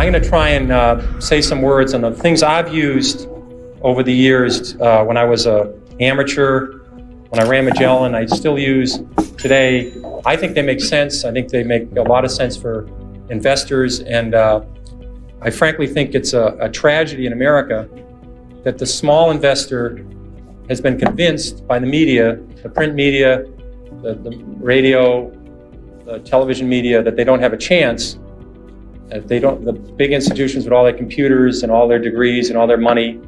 I'm going to try and say some words on the things I've used over the years when I was an amateur, when I ran Magellan, I still use today. I think they make sense. I think they make a lot of sense for investors, and I frankly think it's a tragedy in America that the small investor has been convinced by the media, the print media, the radio, the television media, that they don't have a chance. That they don't. The big institutions with all their computers and all their degrees and all their money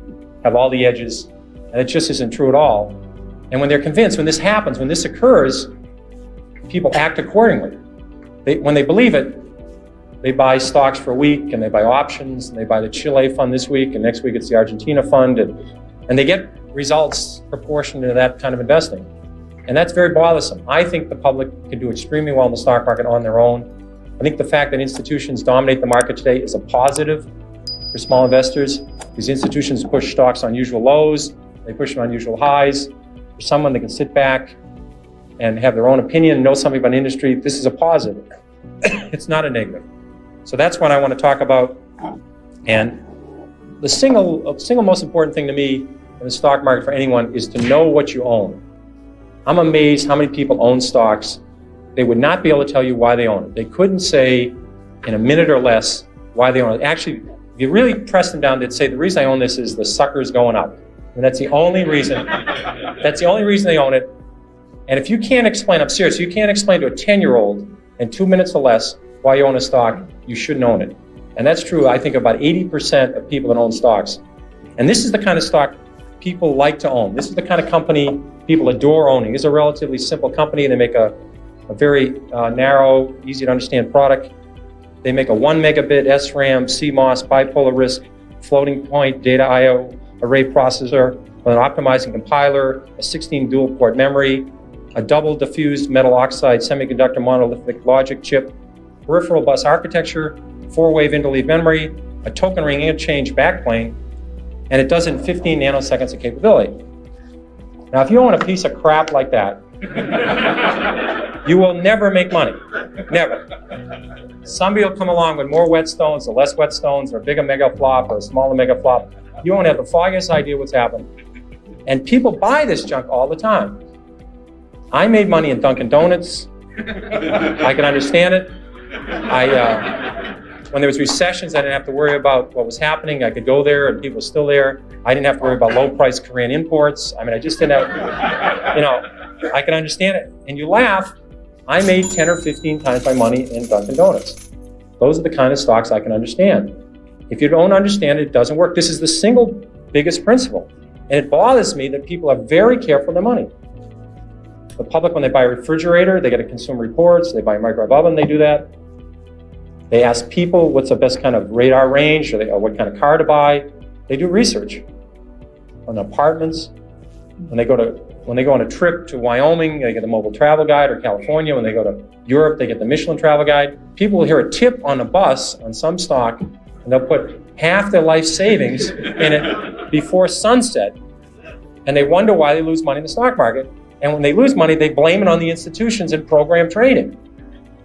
have all the edges, and it just isn't true at all. And when they're convinced, when this happens, when this occurs, people act accordingly. When they believe it, they buy stocks for a week, and they buy options, and they buy the Chile fund this week, and next week it's the Argentina fund, and they get results proportionate to that kind of investing. And that's very bothersome. I think the public can do extremely well in the stock market on their own. I think the fact that institutions dominate the market today is a positive for small investors. These institutions push stocks on usual lows, they push them on usual highs. For someone that can sit back and have their own opinion, know something about industry, this is a positive. It's not a negative. So that's what I want to talk about. And the single most important thing to me in the stock market for anyone is to know what you own. I'm amazed how many people own stocks. They would not be able to tell you why they own it. They couldn't say in a minute or less why they own it. Actually, if you really press them down, they'd say, the reason I own this is the sucker's going up. And that's the only reason. That's the only reason they own it. And if you can't explain, I'm serious, you can't explain to a 10-year-old in 2 minutes or less why you own a stock, you shouldn't own it. And that's true, I think, about 80% of people that own stocks. And this is the kind of stock people like to own. This is the kind of company people adore owning. It's a relatively simple company. They make a very narrow, easy to understand product. They make a 1 megabit SRAM, CMOS, bipolar risk, floating point data I/O array processor with an optimizing compiler, a 16 dual port memory, a double diffused metal oxide semiconductor monolithic logic chip, peripheral bus architecture, 4-wave interleave memory, a token ring interchange backplane, and it does it in 15 nanoseconds of capability. Now, if you own a piece of crap like that, you will never make money. Never. Somebody will come along with more whetstones or less whetstones, or a bigger mega flop or a smaller mega flop. You won't have the foggiest idea what's happened. And people buy this junk all the time. I made money in Dunkin' Donuts. I can understand it. When there was recessions, I didn't have to worry about what was happening. I could go there and people were still there. I didn't have to worry about low-priced Korean imports. I mean, I just didn't have, I can understand it. And you laugh, I made 10 or 15 times my money in Dunkin' Donuts. Those are the kind of stocks I can understand. If you don't understand it, it doesn't work. This is the single biggest principle. And it bothers me that people are very careful with their money. The public, when they buy a refrigerator, they get a Consumer Reports, they buy a microwave oven, they do that. They ask people what's the best kind of radar range, or what kind of car to buy. They do research on apartments. When they go on a trip to Wyoming, they get the mobile travel guide, or California. When they go to Europe, they get the Michelin travel guide. People will hear a tip on a bus on some stock, and they'll put half their life savings in it before sunset, and they wonder why they lose money in the stock market. And when they lose money, they blame it on the institutions and program trading.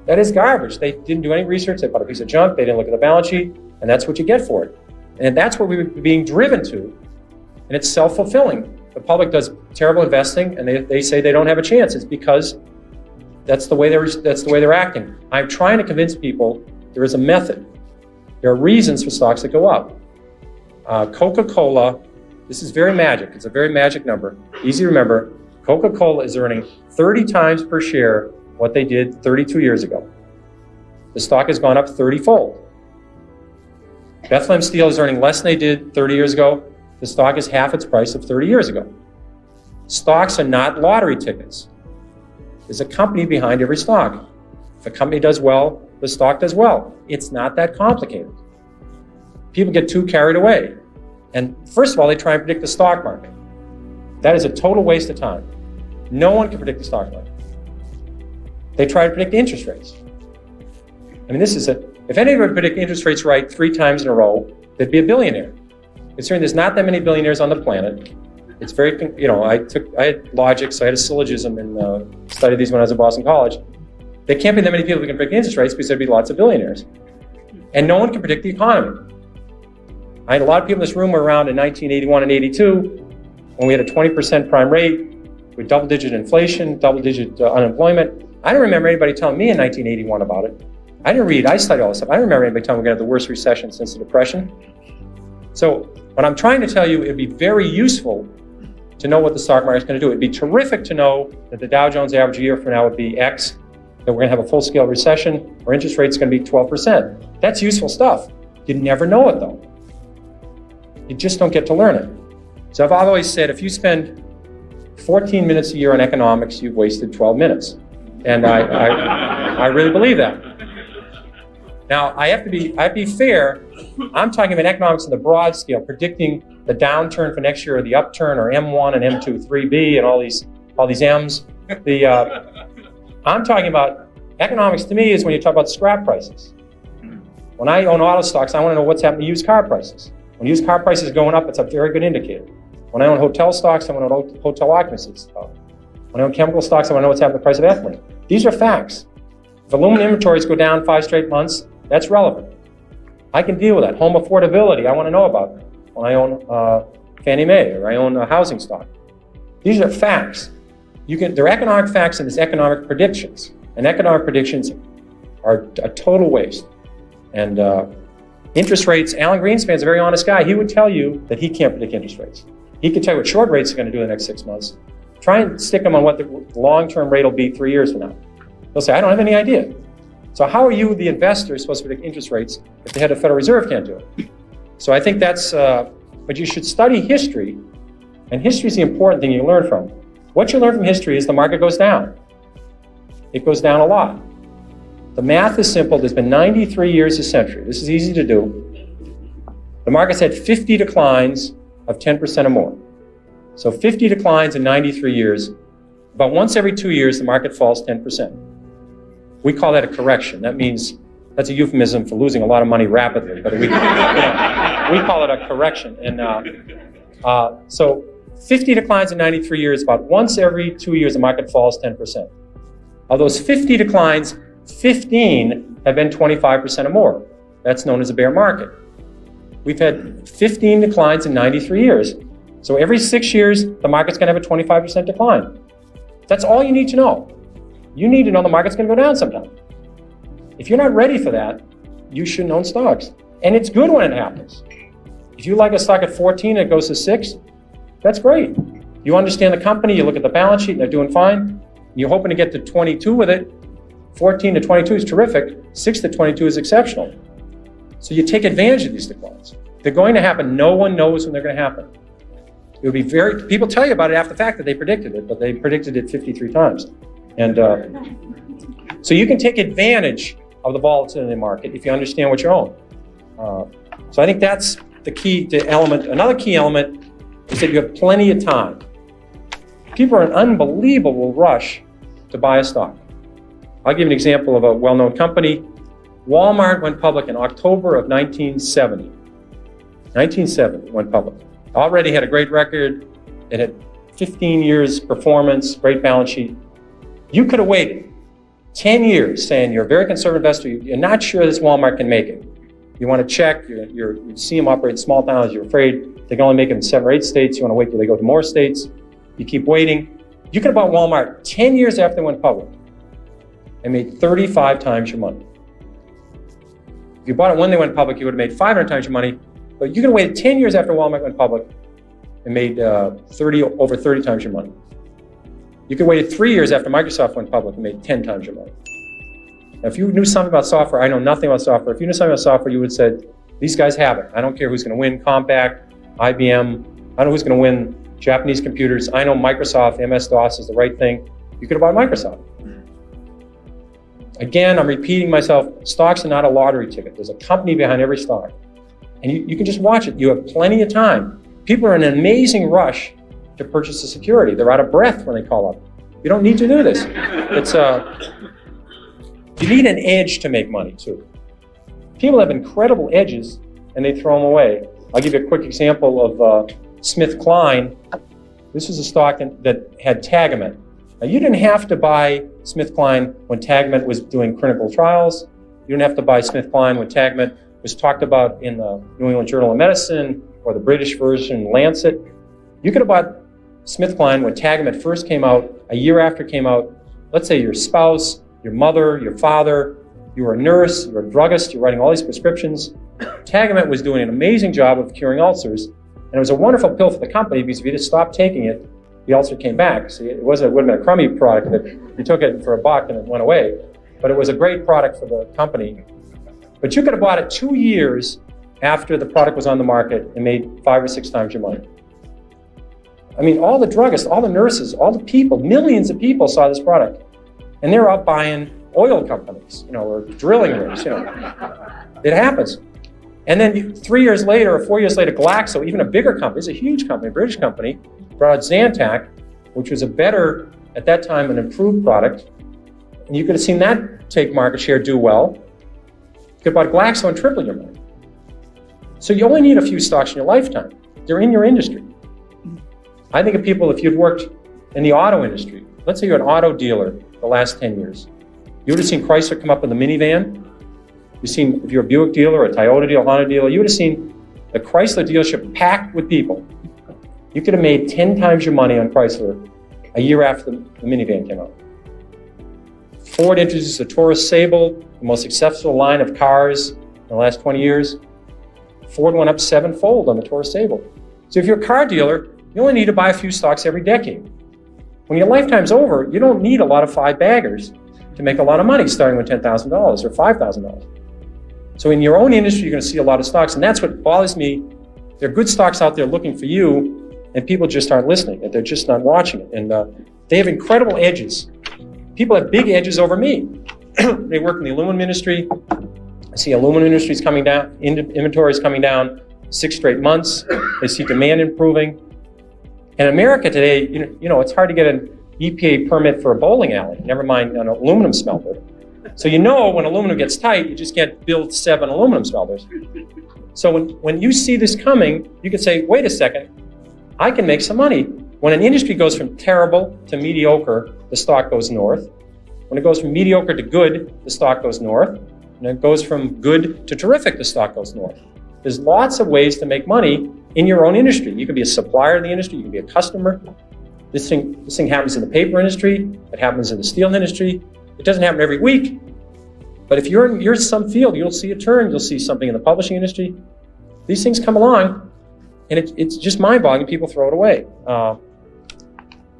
That is garbage. They didn't do any research. They bought a piece of junk. They didn't look at the balance sheet, and that's what you get for it. And that's what we're being driven to, and it's self-fulfilling. The public does terrible investing, and they say they don't have a chance. It's because that's the way they're acting. I'm trying to convince people there is a method. There are reasons for stocks that go up. Coca-Cola, this is very magic. It's a very magic number. Easy to remember. Coca-Cola is earning 30 times per share what they did 32 years ago. The stock has gone up 30-fold. Bethlehem Steel is earning less than they did 30 years ago. The stock is half its price of 30 years ago. Stocks are not lottery tickets. There's a company behind every stock. If a company does well, the stock does well. It's not that complicated. People get too carried away. And first of all, they try and predict the stock market. That is a total waste of time. No one can predict the stock market. They try to predict interest rates. I mean, if anybody would predict interest rates right 3 times in a row, they'd be a billionaire. Considering there's not that many billionaires on the planet, it's very, I had logic, so I had a syllogism and studied these when I was at Boston College. There can't be that many people who can predict interest rates because there'd be lots of billionaires. And no one can predict the economy. I had a lot of people in this room were around in 1981 and 82 when we had a 20% prime rate with double-digit inflation, double-digit unemployment. I don't remember anybody telling me in 1981 about it. I didn't read, I studied all this stuff. I don't remember anybody telling me we're going to have the worst recession since the Depression. So what I'm trying to tell you, it'd be very useful to know what the stock market is going to do. It'd be terrific to know that the Dow Jones average a year from now would be X, that we're going to have a full-scale recession, or interest rate's going to be 12%. That's useful stuff. You never know it, though. You just don't get to learn it. So I've always said, if you spend 14 minutes a year on economics, you've wasted 12 minutes. And I really believe that. Now, I have to be fair. I'm talking about economics in the broad scale, predicting the downturn for next year or the upturn or M1 and M2, 3B and all these M's. I'm talking about economics to me is when you talk about scrap prices. When I own auto stocks, I want to know what's happening to used car prices. When used car prices are going up, it's a very good indicator. When I own hotel stocks, I want to know hotel occupancy. When I own chemical stocks, I want to know what's happening to the price of ethylene. These are facts. If aluminum inventories go down 5 straight months, that's relevant. I can deal with that. Home affordability, I want to know about that when I own Fannie Mae or I own a housing stock. These are facts. They're economic facts and it's economic predictions. And economic predictions are a total waste. And interest rates, Alan Greenspan's a very honest guy. He would tell you that he can't predict interest rates. He could tell you what short rates are going to do in the next 6 months. Try and stick them on what the long-term rate will be 3 years from now. They'll say, I don't have any idea. So how are you, the investor, supposed to predict interest rates if the head of the Federal Reserve can't do it? So I think that's, but you should study history, and history is the important thing you learn from. What you learn from history is the market goes down. It goes down a lot. The math is simple. There's been 93 years a century. This is easy to do. The market's had 50 declines of 10% or more. So 50 declines in 93 years. About once every 2 years, the market falls 10%. We call that a correction. That means that's a euphemism for losing a lot of money rapidly, but we call it a correction. And so 50 declines in 93 years, about once every 2 years, the market falls 10%. Of those 50 declines, 15 have been 25% or more. That's known as a bear market. We've had 15 declines in 93 years. So every 6 years, the market's going to have a 25% decline. That's all you need to know. You need to know the market's going to go down sometime. If you're not ready for that, you shouldn't own stocks. And it's good when it happens. If you like a stock at 14 and it goes to 6, that's great. You understand the company, you look at the balance sheet and they're doing fine. You're hoping to get to 22 with it. 14 to 22 is terrific. 6 to 22 is exceptional. So you take advantage of these declines. They're going to happen. No one knows when they're going to happen. It would be people tell you about it after the fact that they predicted it, but they predicted it 53 times. And so you can take advantage of the volatility in the market if you understand what you own. So I think that's the key element. Another key element is that you have plenty of time. People are in an unbelievable rush to buy a stock. I'll give you an example of a well-known company. Walmart went public in October of 1970. 1970 went public. Already had a great record. It had 15 years performance, great balance sheet. You could have waited 10 years saying you're a very conservative investor, you're not sure this Walmart can make it. You want to check, you see them operate in small towns, you're afraid they can only make it in 7 or 8 states, you want to wait till they go to more states, you keep waiting. You could have bought Walmart 10 years after they went public and made 35 times your money. If you bought it when they went public, you would have made 500 times your money, but you could have waited 10 years after Walmart went public and made over 30 times your money. You could wait 3 years after Microsoft went public and made 10 times your money. Now, if you knew something about software, I know nothing about software. If you knew something about software, you would have said, these guys have it. I don't care who's going to win, Compaq, IBM. I know who's going to win Japanese computers. I know Microsoft, MS-DOS is the right thing. You could have bought Microsoft. Again, I'm repeating myself. Stocks are not a lottery ticket. There's a company behind every stock. And you can just watch it. You have plenty of time. People are in an amazing rush to purchase a security. They're out of breath when they call up. You don't need to do this. You need an edge to make money too. People have incredible edges and they throw them away. I'll give you a quick example of SmithKline. This is a stock that had Tagamet. Now you didn't have to buy SmithKline when Tagamet was doing clinical trials. You don't have to buy SmithKline when Tagamet was talked about in the New England Journal of Medicine or the British version, Lancet. You could have bought SmithKline when Tagamet first came out, a year after it came out. Let's say your spouse, your mother, your father, you were a nurse, you were a druggist, you're writing all these prescriptions. Tagamet was doing an amazing job of curing ulcers, and it was a wonderful pill for the company because if you just stopped taking it, the ulcer came back. So it would have been a crummy product that you took it for $1 and it went away, but it was a great product for the company. But you could have bought it 2 years after the product was on the market and made 5 or 6 times your money. I mean, all the druggists, all the nurses, all the people, millions of people saw this product, and they're out buying oil companies, or drilling rigs, It happens. And then 3 years later or 4 years later, Glaxo, even a bigger company, it's a huge company, a British company, brought out Zantac, which was a better, at that time, an improved product. And you could have seen that take market share, do well. You could have bought Glaxo and triple your money. So you only need a few stocks in your lifetime. They're in your industry. I think of people, if you'd worked in the auto industry, let's say you're an auto dealer the last 10 years, you would have seen Chrysler come up in the minivan. You've seen, if you're a Buick dealer, a Toyota dealer, a Honda dealer, you would have seen the Chrysler dealership packed with people. You could have made 10 times your money on Chrysler a year after the minivan came out. Ford introduced the Taurus Sable, the most successful line of cars in the last 20 years. Ford went up 7-fold on the Taurus Sable. So if you're a car dealer, you only need to buy a few stocks every decade. When your lifetime's over, you don't need a lot of 5-baggers to make a lot of money starting with $10,000 or $5,000. So in your own industry, you're going to see a lot of stocks, and that's what bothers me. There are good stocks out there looking for you, and people just aren't listening, and they're just not watching it. And they have incredible edges. People have big edges over me. They work in the aluminum industry. I see aluminum industries coming down, inventories coming down 6 straight months. They see demand improving. In America today, it's hard to get an EPA permit for a bowling alley, never mind an aluminum smelter. So when aluminum gets tight, you just can't build 7 aluminum smelters. So when you see this coming, you can say, wait a second, I can make some money. When an industry goes from terrible to mediocre, the stock goes north. When it goes from mediocre to good, the stock goes north. And it goes from good to terrific, the stock goes north. There's lots of ways to make money in your own industry. You can be a supplier in the industry, you can be a customer. This thing happens in the paper industry, it happens in the steel industry. It doesn't happen every week, but if you're in some field, you'll see a turn, you'll see something in the publishing industry. These things come along, and it's just mind-boggling, people throw it away.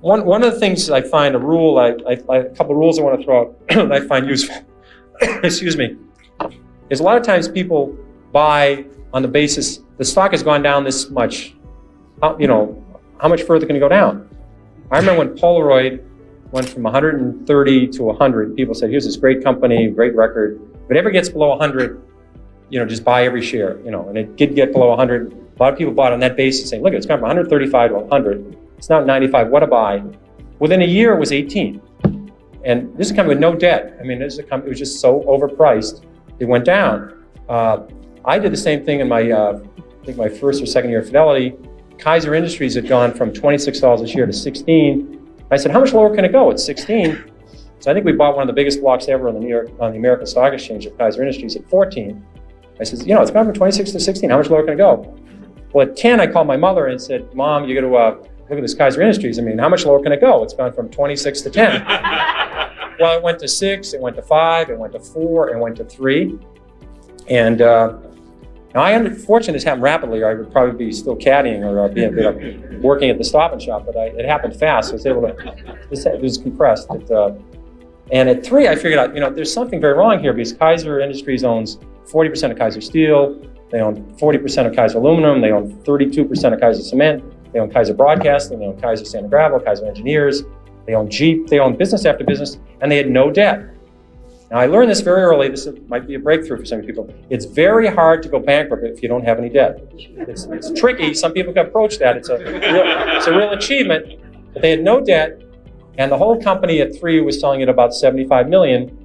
One of the things I find, a couple of rules I want to throw out that I find useful, excuse me, is a lot of times people buy on the basis, the stock has gone down this much, how much further can it go down? I remember when Polaroid went from 130 to 100, people said, here's this great company, great record. If it ever gets below 100, just buy every share, and it did get below 100. A lot of people bought on that basis saying, look, it's gone from 135 to 100. It's now 95, what a buy. Within a year, it was 18. And this is a company with no debt. I mean, this is a company, it was just so overpriced, it went down. I did the same thing in my first or second year at Fidelity. Kaiser Industries had gone from $26 a share to 16. I said, how much lower can it go? It's 16. So I think we bought one of the biggest blocks ever on the American Stock Exchange at Kaiser Industries at 14. I said, it's gone from 26 to 16. How much lower can it go? Well, at 10, I called my mother and said, Mom, you got to look at this Kaiser Industries. I mean, how much lower can it go? It's gone from 26 to 10. Well, it went to 6, it went to 5, it went to 4, it went to 3. And now I unfortunately this happened rapidly, or I would probably be still caddying or working at the Stop and Shop, but it happened fast. So I was able to, it was compressed. And at 3, I figured out, there's something very wrong here because Kaiser Industries owns 40% of Kaiser Steel, they own 40% of Kaiser Aluminum, they own 32% of Kaiser Cement, they own Kaiser Broadcasting, they own Kaiser Sand and Gravel, Kaiser Engineers, they own Jeep, they own business after business, and they had no debt. Now, I learned this very early. This might be a breakthrough for some people. It's very hard to go bankrupt if you don't have any debt. It's tricky. Some people can approach that. It's a real achievement. But they had no debt, and the whole company at 3 was selling at about $75 million.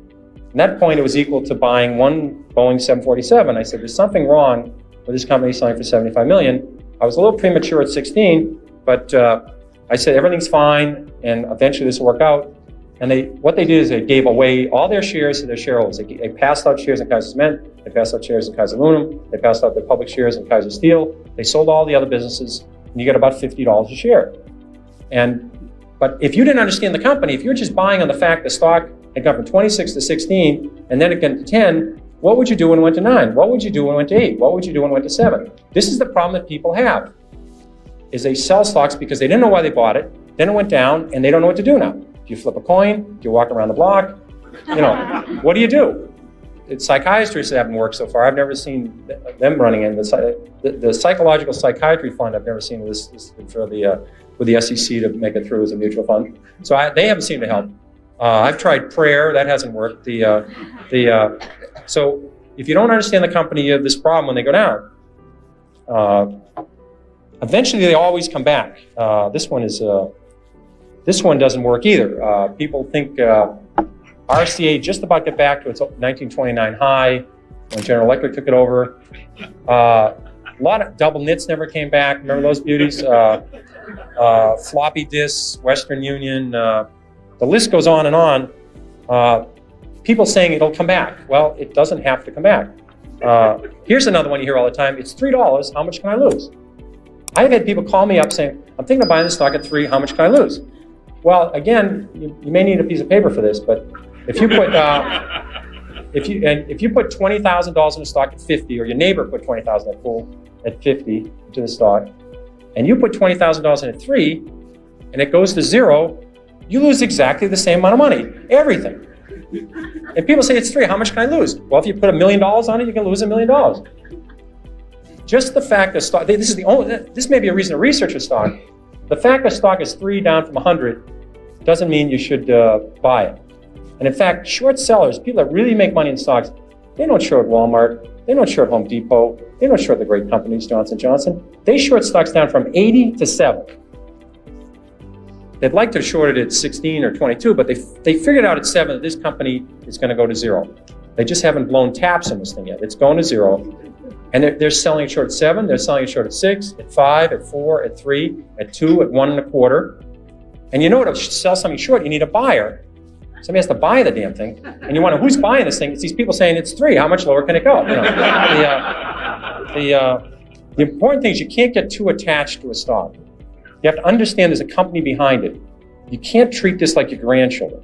At that point, it was equal to buying one Boeing 747. I said, there's something wrong with this company selling for $75 million. I was a little premature at 16, but I said, everything's fine, and eventually this will work out. And what they did is they gave away all their shares to their shareholders. They passed out shares in Kaiser Cement, they passed out shares in Kaiser Aluminum, they passed out their public shares in Kaiser Steel. They sold all the other businesses, and you get about $50 a share. But if you didn't understand the company, if you're just buying on the fact the stock had gone from 26 to 16, and then it got to 10, what would you do when it went to 9? What would you do when it went to 8? What would you do when it went to 7? This is the problem that people have, is they sell stocks because they didn't know why they bought it, then it went down, and they don't know what to do now. Do you flip a coin? Do you walk around the block? What do you do? Psychiatrists haven't worked so far. I've never seen them running in. The Psychological Psychiatry Fund, I've never seen this for with the SEC to make it through as a mutual fund. So they haven't seemed to help. I've tried prayer. That hasn't worked. So if you don't understand the company, you have this problem when they go down. Eventually, they always come back. This one doesn't work either. People think RCA just about got back to its 1929 high when General Electric took it over. A lot of double nits never came back. Remember those beauties? Floppy disks, Western Union. The list goes on and on. People saying it'll come back. Well, it doesn't have to come back. Here's another one you hear all the time. It's $3. How much can I lose? I've had people call me up saying, I'm thinking of buying the stock at 3. How much can I lose? Well, again, you may need a piece of paper for this, but if you put if you put $20,000 in a stock at 50, or your neighbor put $20,000 at 50 into the stock, and you put $20,000 in at 3, and it goes to 0, you lose exactly the same amount of money, everything. And people say it's 3. How much can I lose? Well, if you put $1 million on it, you can lose $1 million. Just the fact that stock, this may be a reason to research a stock. The fact that stock is 3 down from 100 doesn't mean you should buy it. And in fact, short sellers, people that really make money in stocks, they don't short Walmart, they don't short Home Depot, they don't short the great companies, Johnson & Johnson. They short stocks down from 80 to 7. They'd like to short it at 16 or 22, but they figured out at 7 that this company is going to go to 0. They just haven't blown taps on this thing yet. It's going to 0. And they're selling it short at 7, they're selling it short at 6, at 5, at 4, at 3, at 2, at 1 1/4. And you know to sell something short, you need a buyer. Somebody has to buy the damn thing. And you wonder, who's buying this thing? It's these people saying it's 3. How much lower can it go? The important thing is you can't get too attached to a stock. You have to understand there's a company behind it. You can't treat this like your grandchildren.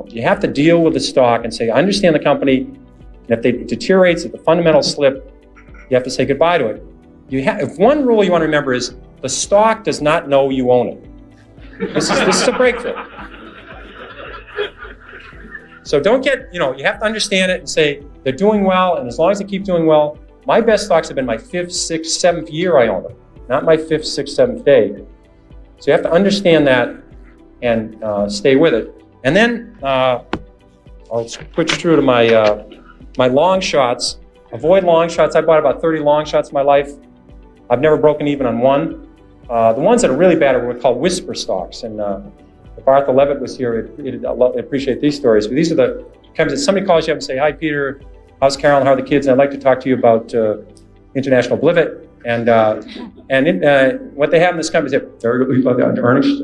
You have to deal with the stock and say, I understand the company. And if it deteriorates, if the fundamentals slip, you have to say goodbye to it. If one rule you want to remember is the stock does not know you own it. This is a breakthrough. So don't get, you have to understand it and say they're doing well, and as long as they keep doing well, my best stocks have been my 5th, 6th, 7th year I own them, not my 5th, 6th, 7th day. So you have to understand that and stay with it. And then I'll switch through to my long shots. Avoid long shots. I bought about 30 long shots in my life. I've never broken even on one. The ones that are really bad are what we call whisper stocks. And if Arthur Levitt was here, he'd appreciate these stories. But these are the times that somebody calls you up and say, hi, Peter, how's Carolyn, how are the kids? And I'd like to talk to you about International Blivet. And what they have in this company is very good about the earnings.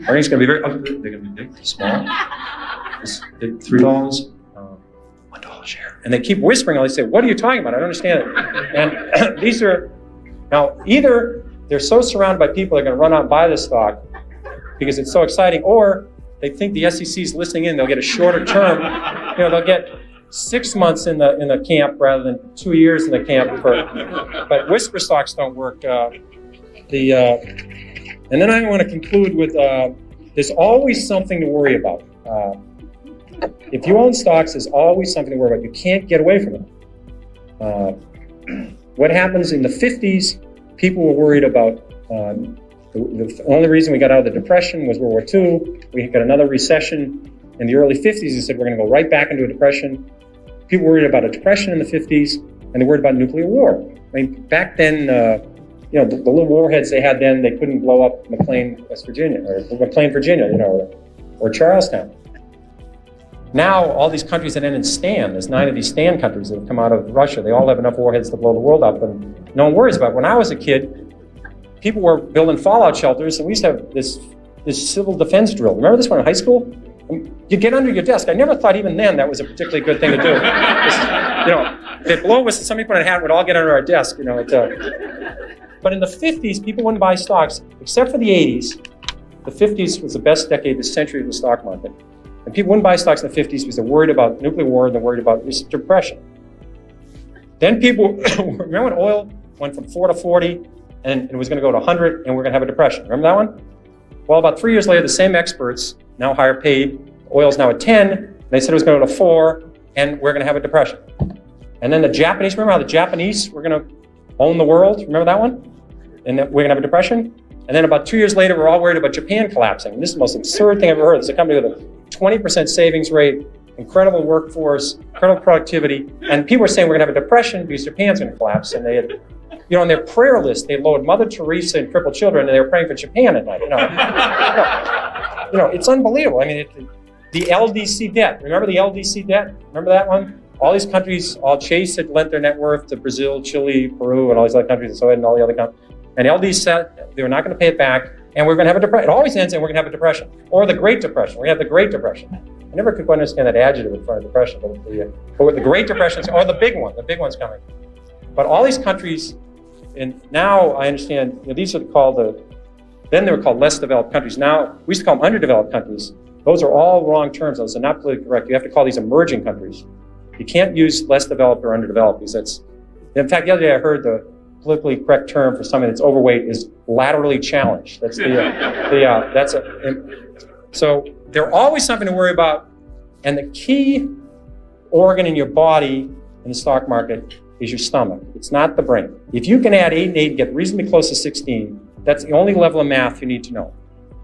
Earnings going to be very, they're going to be big, small. $3, $1 a share. And they keep whispering, and they say, what are you talking about? I don't understand it. And these are, now either they're so surrounded by people that are going to run out and buy this stock because it's so exciting, or they think the SEC is listening in, they'll get a shorter term, they'll get 6 months in the camp rather than 2 years in the camp. But whisper stocks don't work. And then I want to conclude with there's always something to worry about. If you own stocks, there's always something to worry about. You can't get away from it. What happens in the 50s, people were worried about the only reason we got out of the Depression was World War II. We got another recession in the early 50s. They said we're going to go right back into a depression. People were worried about a depression in the 50s, and they worried about nuclear war. I mean, back then, the little warheads they had then, they couldn't blow up McLean, West Virginia, or McLean, Virginia, or Charlestown. Now, all these countries that end in STAN, there's 9 of these STAN countries that have come out of Russia. They all have enough warheads to blow the world up, and no one worries about it. When I was a kid, people were building fallout shelters, and we used to have this civil defense drill. Remember this one in high school? You get under your desk. I never thought even then that was a particularly good thing to do. If it blew us, somebody put on a hat, we'd all get under our desk. But in the 50s, people wouldn't buy stocks, except for the 80s. The 50s was the best decade, the century of the stock market. And people wouldn't buy stocks in the 50s because they're worried about nuclear war and they're worried about this depression. Then people, remember when oil went from 4 to 40 and it was going to go to 100 and we're going to have a depression? Remember that one? Well, about 3 years later, the same experts, now higher paid, oil's now at 10, and they said it was going to go to 4 and we're going to have a depression. And then the Japanese, remember how the Japanese were going to own the world? Remember that one? And that we're going to have a depression? And then about 2 years later, we're all worried about Japan collapsing. And this is the most absurd thing I've ever heard. There's a company with a 20% savings rate, incredible workforce, incredible productivity, and people are saying we're going to have a depression because Japan's going to collapse. And they had, on their prayer list, they loaded Mother Teresa and crippled children, and they were praying for Japan at night. It's unbelievable. I mean, the LDC debt. Remember the LDC debt? Remember that one? All these countries, Chase had lent their net worth to Brazil, Chile, Peru, and all these other countries, and so and all the other countries. And LD said they were not going to pay it back, and we're going to have a depression. It always ends, and we're going to have a depression, or the Great Depression. We're going to have the Great Depression. I never could quite understand that adjective in front of depression, but the Great Depression, or the big one. The big one's coming. But all these countries, and now I understand these are called then they were called less developed countries. Now we used to call them underdeveloped countries. Those are all wrong terms. Those are not politically correct. You have to call these emerging countries. You can't use less developed or underdeveloped because that's. In fact, the other day I heard the politically correct term for somebody that's overweight is laterally challenged. That's so there's always something to worry about. And the key organ in your body in the stock market is your stomach. It's not the brain. If you can add 8 and 8 and get reasonably close to 16, that's the only level of math you need to know.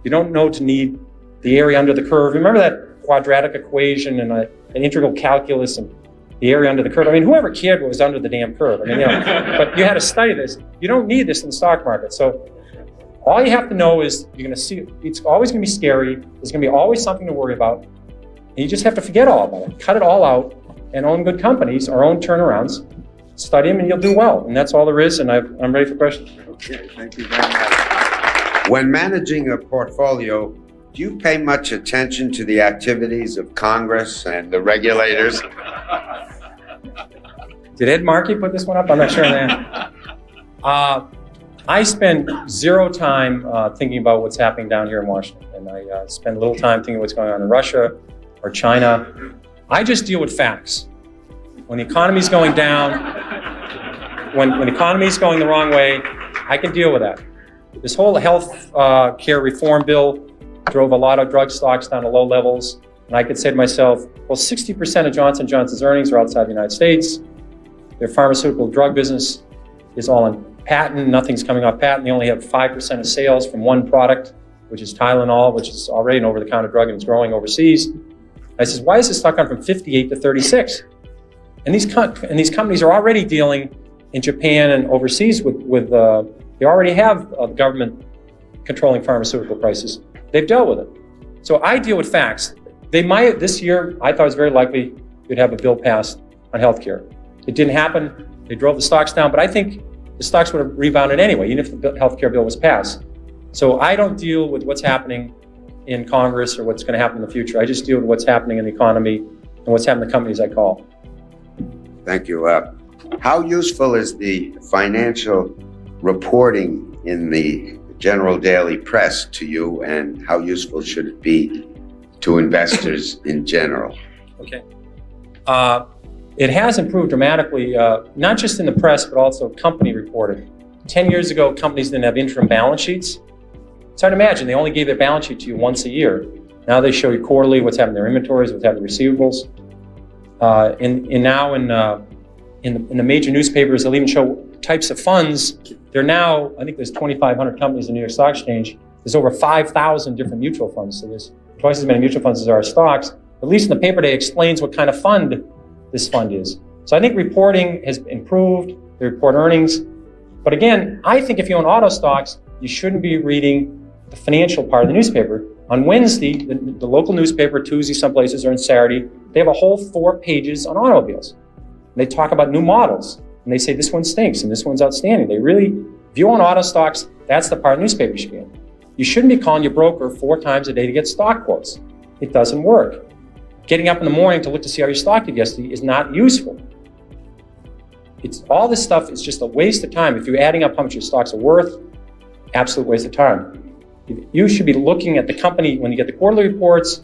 You don't know to need the area under the curve. Remember that quadratic equation and an integral calculus and the area under the curve? I mean, whoever cared what was under the damn curve? I mean, but you had to study this. You don't need this in the stock market. So all you have to know is you're going to see, it's always going to be scary. There's going to be always something to worry about. And you just have to forget all about it. Cut it all out and own good companies or own turnarounds. Study them and you'll do well. And that's all there is. And I'm ready for questions. Okay, thank you very much. When managing a portfolio, do you pay much attention to the activities of Congress and the regulators? Did Ed Markey put this one up? I'm not sure on that. I spend zero time thinking about what's happening down here in Washington. And I spend little time thinking what's going on in Russia or China. I just deal with facts. When the economy's going down, when the economy's going the wrong way, I can deal with that. This whole health care reform bill drove a lot of drug stocks down to low levels. And I could say to myself, well, 60% of Johnson & Johnson's earnings are outside the United States. Their pharmaceutical drug business is all on patent. Nothing's coming off patent. They only have 5% of sales from one product, which is Tylenol, which is already an over-the-counter drug and it's growing overseas. I says, why is this stock gone from 58 to 36? And these companies are already dealing in Japan and overseas with they already have government controlling pharmaceutical prices. They've dealt with it. So I deal with facts. They might, this year, I thought it was very likely you'd have a bill passed on healthcare. It didn't happen. They drove the stocks down, but I think the stocks would have rebounded anyway, even if the healthcare bill was passed. So I don't deal with what's happening in Congress or what's going to happen in the future. I just deal with what's happening in the economy and what's happening in the companies I call. Thank you. How useful is the financial reporting in the general daily press to you, and how useful should it be to investors in general? Okay. It has improved dramatically, not just in the press, but also company reporting. 10 years ago, companies didn't have interim balance sheets. So I'd imagine they only gave their balance sheet to you once a year. Now they show you quarterly what's happening in their inventories, what's happening in receivables. In the major newspapers, they'll even show types of funds. There now, I think there's 2,500 companies in the New York Stock Exchange. There's over 5,000 different mutual funds. So there's twice as many mutual funds as there are stocks. At least in the paper day, explains what kind of fund this fund is. So I think reporting has improved. They report earnings. But again, I think if you own auto stocks, you shouldn't be reading the financial part of the newspaper. On Wednesday, the local newspaper, Tuesday, some places, or on Saturday, they have a whole 4 pages on automobiles. And they talk about new models. And they say this one stinks and this one's outstanding. They really, if you own auto stocks, that's the part of the newspaper you should be in. You shouldn't be calling your broker 4 times a day to get stock quotes. it doesn't work. Getting up in the morning to look to see how your stock did yesterday is not useful. All this stuff is just a waste of time. If you're adding up how much your stocks are worth, absolute waste of time. You should be looking at the company when you get the quarterly reports.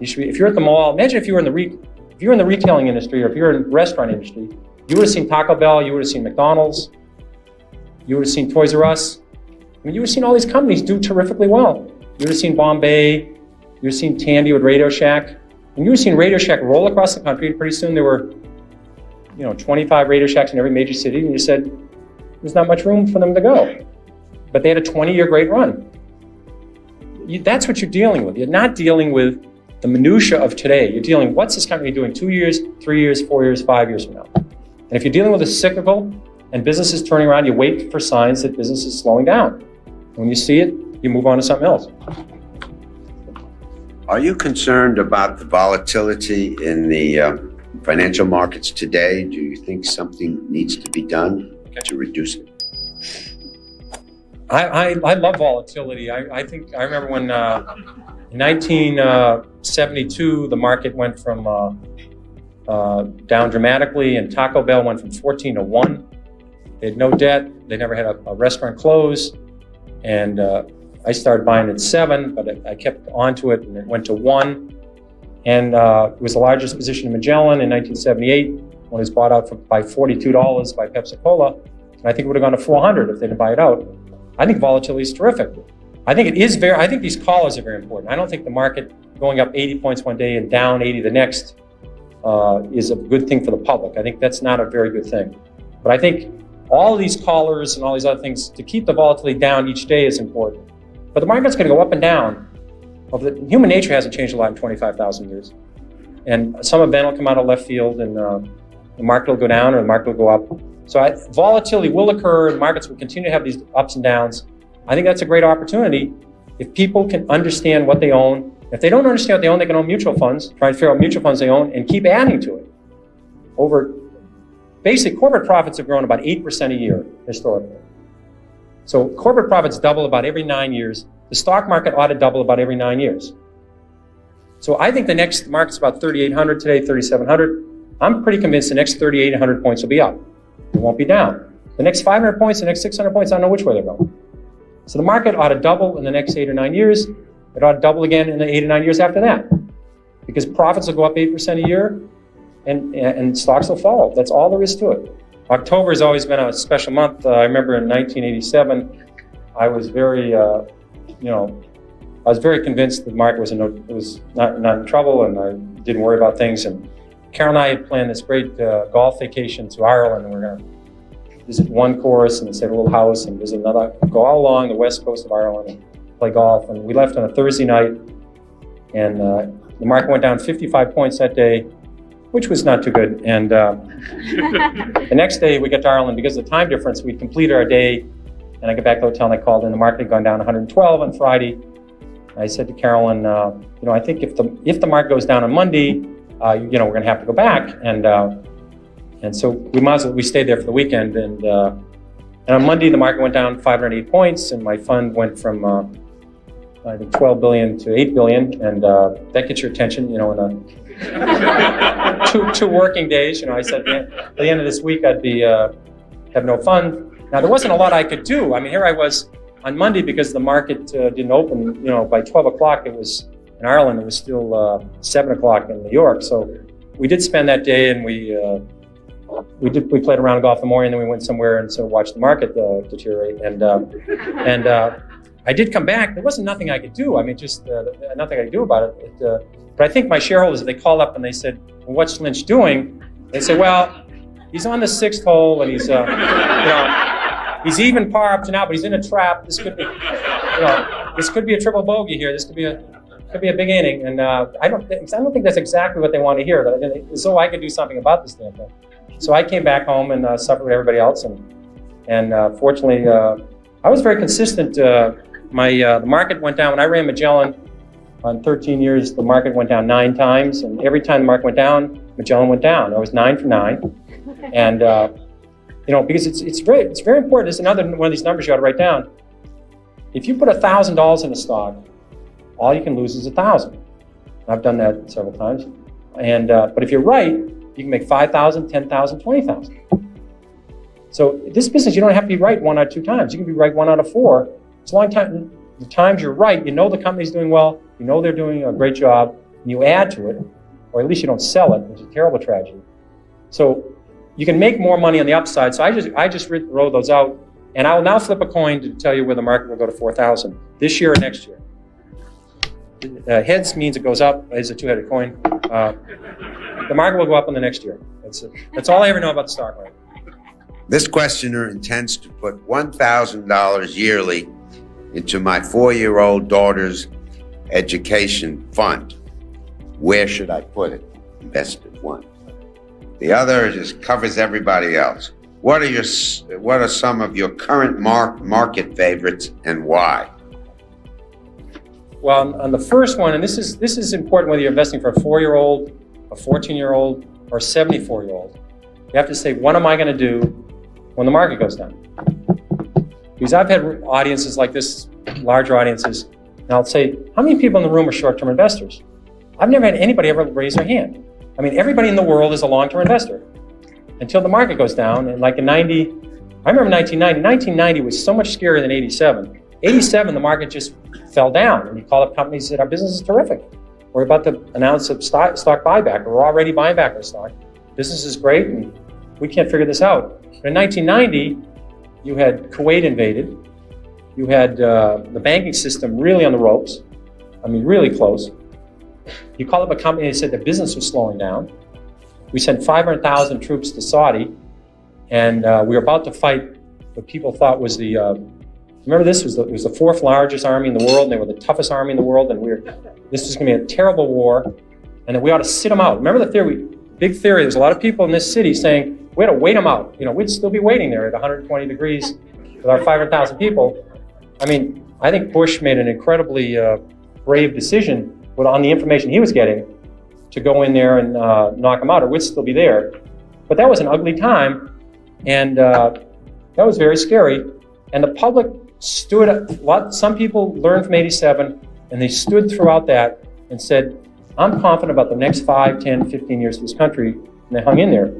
You should be, if you're at the mall, imagine if you were in the retailing industry, or if you're in the restaurant industry, you would have seen Taco Bell, you would have seen McDonald's, you would have seen Toys R Us. I mean, you would have seen all these companies do terrifically well. You would have seen Bombay, you would have seen Tandy with Radio Shack, and you would have seen Radio Shack roll across the country, and pretty soon there were 25 Radio Shacks in every major city, and you said, there's not much room for them to go. But they had a 20-year great run. That's what you're dealing with. You're not dealing with the minutia of today. You're dealing, what's this company doing 2 years, 3 years, 4 years, 5 years from now? And if you're dealing with a cyclical and business is turning around, you wait for signs that business is slowing down. When you see it, you move on to something else. Are you concerned about the volatility in the financial markets today? Do you think something needs to be done to reduce it? I love volatility. I remember when in 1972 the market went from down dramatically, and Taco Bell went from 14 to 1. They had no debt. They never had a restaurant close, and I started buying at 7, but I kept onto it, and it went to 1. And it was the largest position in Magellan in 1978 when it was bought out by $42 by Pepsi-Cola. And I think it would have gone to 400 if they didn't buy it out. I think volatility is terrific. I think these callers are very important. I don't think the market going up 80 points one day and down 80 the next is a good thing for the public. I think that's not a very good thing. But I think all of these callers and all these other things, to keep the volatility down each day is important. But the market's going to go up and down. Human nature hasn't changed a lot in 25,000 years. And some event will come out of left field, and the market will go down or the market will go up. So volatility will occur, and markets will continue to have these ups and downs. I think that's a great opportunity if people can understand what they own. If they don't understand what they own, they can own mutual funds, try and figure out what mutual funds they own, and keep adding to it. Basic corporate profits have grown about 8% a year historically. So corporate profits double about every 9 years. The stock market ought to double about every 9 years. So I think the next market's about 3,800 today, 3,700. I'm pretty convinced the next 3,800 points will be up. It won't be down. The next 500 points, the next 600 points, I don't know which way they're going. So the market ought to double in the next 8 or 9 years. It ought to double again in the 8 or 9 years after that. Because profits will go up 8% a year, and stocks will follow. That's all there is to it. October has always been a special month. I remember in 1987, I was very, convinced the market was not in trouble, and I didn't worry about things. And Carol and I had planned this great golf vacation to Ireland, and we're going to visit one course and stay at a little house and visit another, go all along the west coast of Ireland and play golf. And we left on a Thursday night, and the market went down 55 points that day, which was not too good. And the next day we got to Ireland, because of the time difference, we completed our day, and I got back to the hotel and I called in. The market had gone down 112 on Friday. I said to Carolyn, I think if the market goes down on Monday, we're going to have to go back. And so we stayed there for the weekend. And on Monday, the market went down 508 points, and my fund went from I think 12 billion to 8 billion, and that gets your attention, in two working days. I said at the end of this week I'd be have no fund. Now there wasn't a lot I could do. I mean, here I was on Monday, because the market didn't open. By 12 o'clock it was in Ireland. It was still 7 o'clock in New York. So we did spend that day, and we played around golf in the morning, and then we went somewhere and sort of watched the market deteriorate. And I did come back. There wasn't nothing I could do. I mean, just nothing I could do about it. But I think my shareholders, they called up and they said, "Well, what's Lynch doing?" They said, "Well, he's on the 6th hole, and he's he's even par up to now, but he's in a trap. This could be, this could be a triple bogey here. This could be a big inning." And I don't think that's exactly what they want to hear. So I could do something about this damn thing. So I came back home and suffered with everybody else, and fortunately, I was very consistent. The market went down when I ran Magellan. On 13 years, the market went down 9 times, and every time the market went down, Magellan went down. I was 9 for 9, and because it's very important. It's another one of these numbers you ought to write down. If you put $1,000 in a stock, all you can lose is 1,000. I've done that several times. And but if you're right, you can make 5,000, 10,000, 20,000. So this business, you don't have to be right 1 out of 2 times. You can be right 1 out of 4. It's a long time. The times you're right, you know the company's doing well, you know they're doing a great job, and you add to it, or at least you don't sell it, which is a terrible tragedy. So you can make more money on the upside. So I just wrote those out, and I will now flip a coin to tell you where the market will go to 4,000 this year or next year. Heads means it goes up. It's a 2-headed coin. The market will go up in the next year. That's all I ever know about the stock market. This questioner intends to put $1,000 yearly into my 4-year-old daughter's education fund. Where should I put it? Invested 1. The other just covers everybody else. What are some of your current market favorites and why? Well, on the first one, and this is important whether you're investing for a 4-year-old, a 14-year-old, or a 74-year-old. You have to say, what am I going to do when the market goes down? Because I've had audiences like this, larger audiences, and I'll say, how many people in the room are short-term investors? I've never had anybody ever raise their hand. I mean, everybody in the world is a long-term investor until the market goes down. And like in I remember 1990 was so much scarier than 87. 87, the market just fell down, and you call up companies that said, our business is terrific. We're about to announce a stock buyback, or we're already buying back our stock. Business is great, and we can't figure this out. But in 1990, you had Kuwait invaded. You had the banking system really on the ropes. I mean, really close. You call up a company and said their business was slowing down. We sent 500,000 troops to Saudi, and we were about to fight what people thought was the, remember this was it was the 4th largest army in the world, and they were the toughest army in the world, and this was gonna be a terrible war, and that we ought to sit them out. Remember the theory, big theory, there's a lot of people in this city saying, we had to wait them out. You know, we'd still be waiting there at 120 degrees with our 500,000 people. I mean, I think Bush made an incredibly brave decision on the information he was getting to go in there and knock them out, or we'd still be there. But that was an ugly time, and that was very scary. And the public stood up. Some people learned from 87, and they stood throughout that and said, I'm confident about the next 5, 10, 15 years of this country, and they hung in there.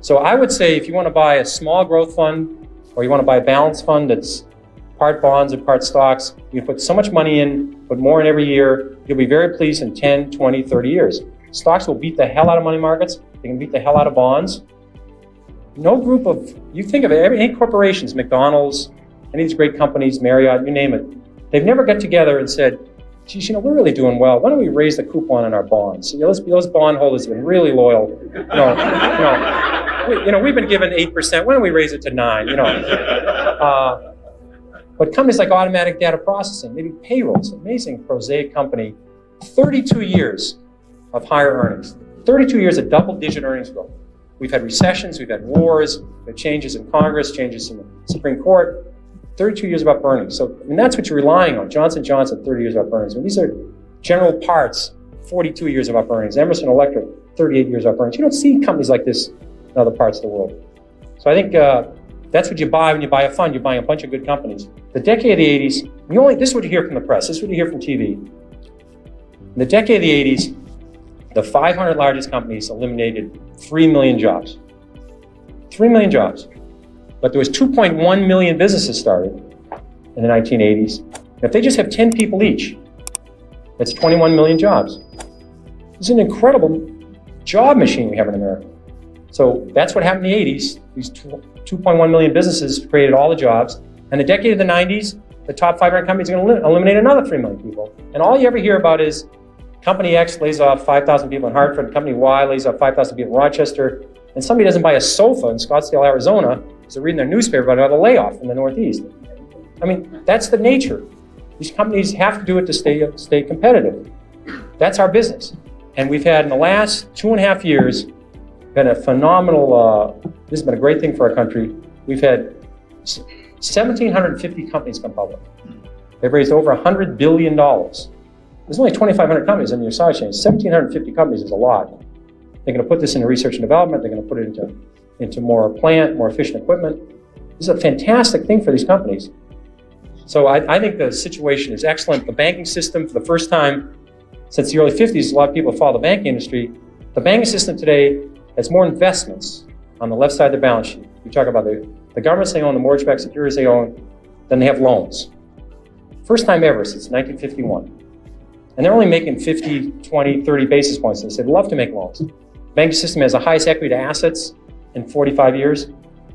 So I would say if you want to buy a small growth fund, or you want to buy a balanced fund that's part bonds and part stocks, you can put so much money in, put more in every year, you'll be very pleased in 10, 20, 30 years. Stocks will beat the hell out of money markets. They can beat the hell out of bonds. No group of, you think of it, any corporations, McDonald's, any of these great companies, Marriott, you name it, they've never got together and said, geez, you know, we're really doing well. Why don't we raise the coupon on our bonds? You know, those bondholders have been really loyal. We've been given 8%. Why don't we raise it to 9%? But companies like automatic data processing, maybe payrolls, amazing prosaic company, 32 years of higher earnings, 32 years of double-digit earnings growth. We've had recessions, we've had wars, we've had changes in Congress, changes in the Supreme Court, 32 years of up earnings. So, I mean, that's what you're relying on. Johnson & Johnson, 30 years of up earnings. I mean, these are General Parts, 42 years of up earnings. Emerson Electric, 38 years of up earnings. You don't see companies like this in other parts of the world. So I think that's what you buy when you buy a fund. You're buying a bunch of good companies. The decade of the 80s, this is what you hear from the press. This is what you hear from TV. In the decade of the 80s, the 500 largest companies eliminated 3 million jobs. 3 million jobs. But there was 2.1 million businesses started in the 1980s. And if they just have 10 people each, that's 21 million jobs. It's an incredible job machine we have in America. So that's what happened in the 80s. These 2.1 million businesses created all the jobs. And the decade of the 90s, the top 500 companies are going to eliminate another 3 million people. And all you ever hear about is Company X lays off 5,000 people in Hartford, Company Y lays off 5,000 people in Rochester, and somebody doesn't buy a sofa in Scottsdale, Arizona, because they're reading their newspaper about another layoff in the Northeast. I mean, that's the nature. These companies have to do it to stay competitive. That's our business. And we've had, in the last 2.5 years, been a phenomenal, this has been a great thing for our country. We've had 1,750 companies come public. They've raised over $100 billion. There's only 2,500 companies in your stock exchange. 1,750 companies is a lot. They're going to put this into research and development. They're going to put it into more plant, more efficient equipment. This is a fantastic thing for these companies. So I think the situation is excellent. The banking system, for the first time since the early 50s, a lot of people follow the banking industry. The banking system today has more investments on the left side of the balance sheet. We talk about the governments they own, the mortgage-backed securities they own, than they have loans. First time ever since 1951. And they're only making 50, 20, 30 basis points. They said, love to make loans. The banking system has the highest equity to assets in 45 years.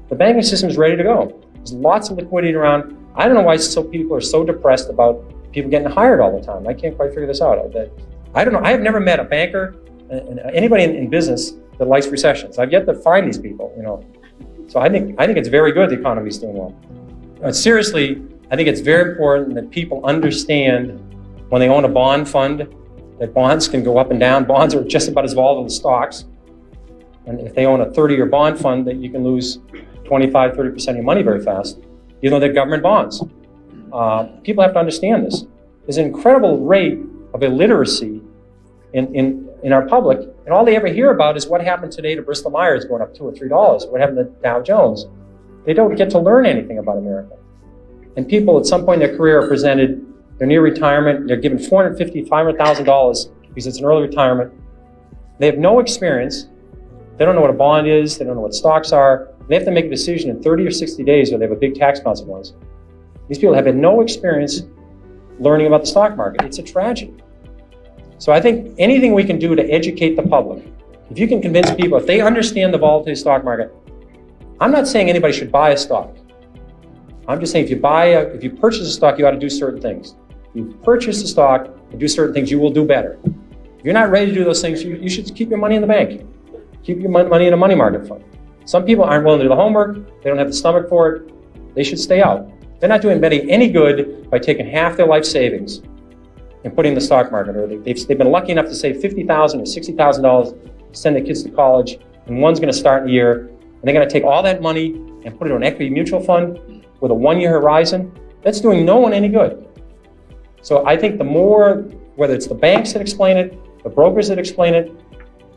The banking system is ready to go. There's lots of liquidity around. I don't know why people are so depressed about people getting hired all the time. I can't quite figure this out. I don't know. I have never met a banker and anybody in business that likes recessions. I've yet to find these people, So I think it's very good the economy is doing well. Seriously, I think it's very important that people understand when they own a bond fund that bonds can go up and down. Bonds are just about as volatile as stocks. And if they own a 30-year bond fund, that you can lose 25, 30% of your money very fast, even though they're government bonds. People have to understand this. There's an incredible rate of illiteracy in our public, and all they ever hear about is what happened today to Bristol Myers going up $2 or $3, what happened to Dow Jones. They don't get to learn anything about America. And people at some point in their career are presented, they're near retirement, they're given $450,000, $500,000 because it's an early retirement. They have no experience. They don't know what a bond is. They don't know what stocks are. They have to make a decision in 30 or 60 days or they have a big tax consequence. These people have had no experience learning about the stock market. It's a tragedy. So I think anything we can do to educate the public, if you can convince people, if they understand the volatility of the stock market, I'm not saying anybody should buy a stock. I'm just saying if you purchase a stock, you ought to do certain things. If you purchase a stock and do certain things, you will do better. If you're not ready to do those things, you should keep your money in the bank. Keep your money in a money market fund. Some people aren't willing to do the homework. They don't have the stomach for it. They should stay out. They're not doing anybody any good by taking half their life savings and putting in the stock market. Or they've been lucky enough to save $50,000 or $60,000 to send their kids to college, and one's going to start in a year, and they're going to take all that money and put it in an equity mutual fund with a one-year horizon. That's doing no one any good. So I think the more, whether it's the banks that explain it, the brokers that explain it,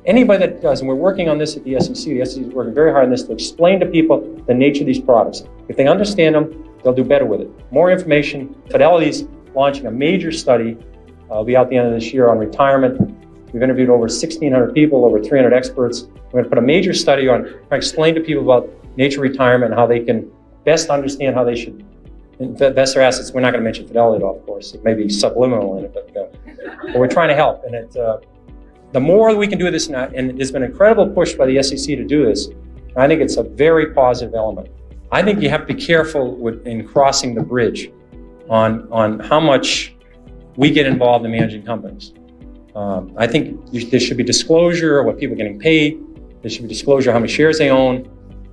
anybody that does, and we're working on this at the SEC is working very hard on this to explain to people the nature of these products. If they understand them, they'll do better with it. More information. Fidelity's launching a major study. It'll be out the end of this year on retirement. We've interviewed over 1,600 people, over 300 experts. We're going to put a major study on trying to explain to people about nature of retirement and how they can best understand how they should invest their assets. We're not going to mention Fidelity at all, of course. It may be subliminal in it, but we're trying to help. And the more we can do this, and there's been an incredible push by the SEC to do this, I think it's a very positive element. I think you have to be careful in crossing the bridge on how much we get involved in managing companies. I think there should be disclosure of what people are getting paid. There should be disclosure of how many shares they own.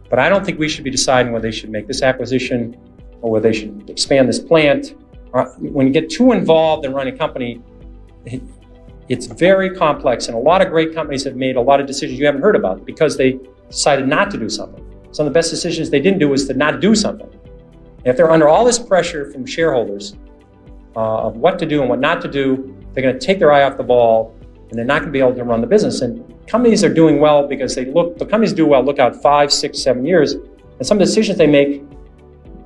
But I don't think we should be deciding whether they should make this acquisition or whether they should expand this plant. When you get too involved in running a company, it's very complex, and a lot of great companies have made a lot of decisions you haven't heard about because they decided not to do something. Some of the best decisions they didn't do was to not do something. And if they're under all this pressure from shareholders of what to do and what not to do, they're going to take their eye off the ball, and they're not going to be able to run the business. And companies are doing well because the companies do well, look out 5, 6, 7 years, and some of the decisions they make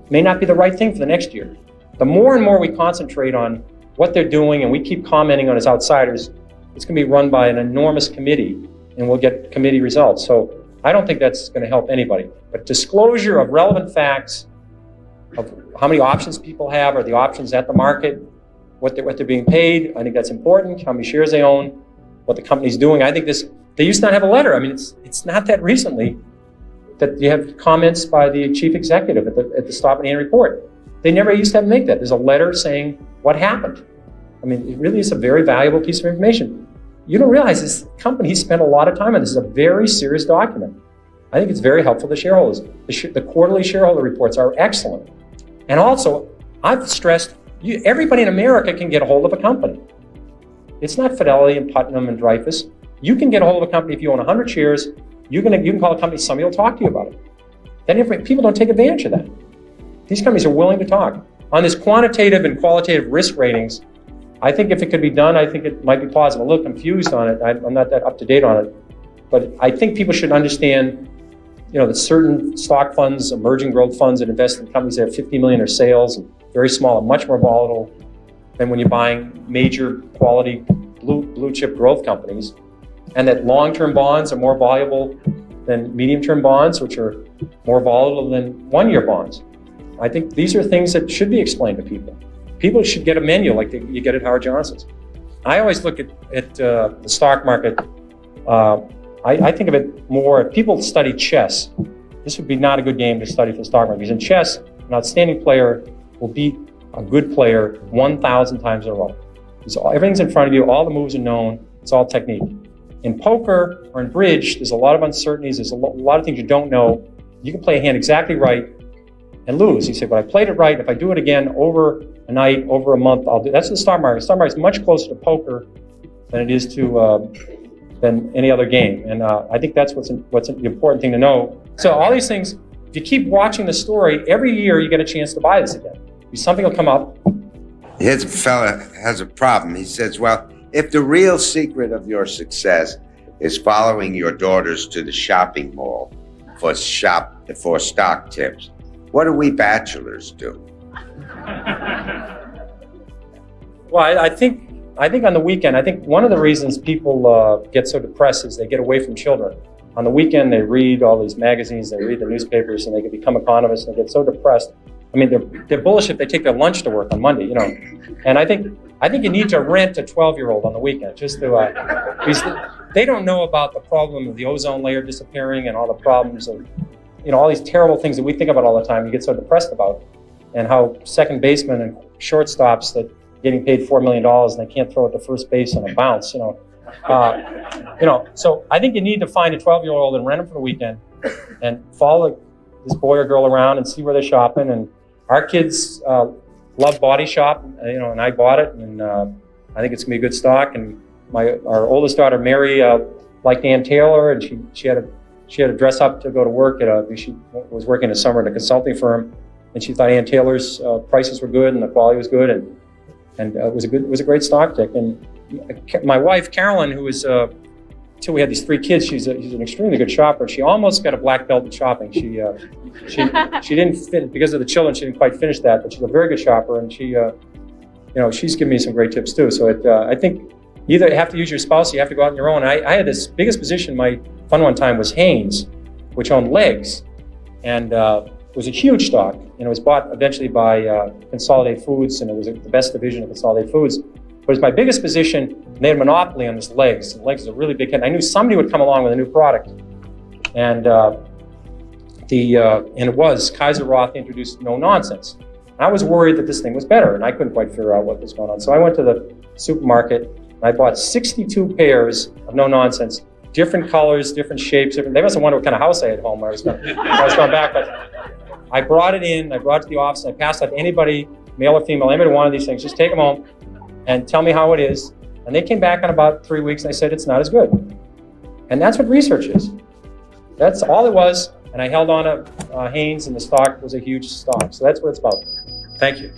may not be the right thing for the next year. The more and more we concentrate on what they're doing and we keep commenting on as outsiders, it's going to be run by an enormous committee, and we'll get committee results. So I don't think that's going to help anybody. But disclosure of relevant facts, of how many options people have, or the options at the market, what they're being paid, I think that's important. How many shares they own, what the company's doing. I think they used to not have a letter. I mean, it's not that recently that you have comments by the chief executive at the stop and hand report. They never used to have to make that. There's a letter saying what happened. I mean, it really is a very valuable piece of information. You don't realize this company spent a lot of time on this. It's a very serious document. I think it's very helpful to shareholders. The quarterly shareholder reports are excellent. And also, I've stressed, everybody in America can get a hold of a company. It's not Fidelity and Putnam and Dreyfus. You can get a hold of a company if you own 100 shares. You can call a company, somebody will talk to you about it. Then people don't take advantage of that. These companies are willing to talk. On this quantitative and qualitative risk ratings, I think if it could be done, I think it might be positive. I'm a little confused on it. I'm not that up to date on it. But I think people should understand, that certain stock funds, emerging growth funds that invest in companies that have 50 million in sales, and very small and much more volatile than when you're buying major quality blue chip growth companies, and that long-term bonds are more valuable than medium-term bonds, which are more volatile than one-year bonds. I think these are things that should be explained to people. People should get a menu like you get at Howard Johnson's. I always look at the stock market. I think of it more, if people study chess, this would be not a good game to study for the stock market, because in chess, an outstanding player will beat a good player 1,000 times in a row. Everything's in front of you, all the moves are known, it's all technique. In poker or in bridge, there's a lot of uncertainties, there's a lot of things you don't know. You can play a hand exactly right and lose. You say, but I played it right, if I do it again over a night, over a month, I'll do. That's the stock market. The stock market is much closer to poker than it is to than any other game. And I think that's what's the important thing to know. So all these things, if you keep watching the story, every year you get a chance to buy this again. Something will come up. Here's a fella has a problem. He says, well, if the real secret of your success is following your daughters to the shopping mall for stock tips, what do we bachelors do? Well, I think on the weekend, I think one of the reasons people get so depressed is they get away from children. On the weekend, they read all these magazines, they read the newspapers, and they can become economists, and they get so depressed. I mean, they're bullish if they take their lunch to work on Monday, you know. And I think you need to rent a 12-year-old on the weekend just to, because they don't know about the problem of the ozone layer disappearing and all the problems of, you know, all these terrible things that we think about all the time. You get so depressed about, and how second basemen and shortstops that are getting paid $4 million and they can't throw it to first base on a bounce, you know. So I think you need to find a 12-year-old and rent them for the weekend and follow this boy or girl around and see where they're shopping. And our kids love Body Shop, you know, and I bought it, and I think it's gonna be a good stock. And our oldest daughter Mary liked Ann Taylor, and she had to dress up to go to work she was working in the summer at a consulting firm, and she thought Ann Taylor's prices were good and the quality was good, and it was a great stock pick. And my wife Carolyn, who was till we had these 3 kids, she's an extremely good shopper. She almost got a black belt in shopping. She didn't fit because of the children. She didn't quite finish that, but she's a very good shopper, and she's given me some great tips too. So I think you either have to use your spouse, or you have to go out on your own. I had this biggest position. My fund one time was Hanes, which owned Legs, and was a huge stock. And it was bought eventually by Consolidated Foods, and it was the best division of Consolidated Foods. But it was my biggest position, and they had a monopoly on this Legs. And Legs is a really big hit. I knew somebody would come along with a new product. And it was Kaiser Roth introduced No Nonsense. And I was worried that this thing was better, and I couldn't quite figure out what was going on. So I went to the supermarket, and I bought 62 pairs of No Nonsense, different colors, different shapes. They must have wondered what kind of house I had at home when I was going back. But I brought it to the office, and I passed out to anybody, male or female, anybody wanted these things, just take them home and tell me how it is. And they came back in about 3 weeks, and they said, it's not as good. And that's what research is. That's all it was. And I held on to Hanes, and the stock was a huge stock. So that's what it's about. Thank you.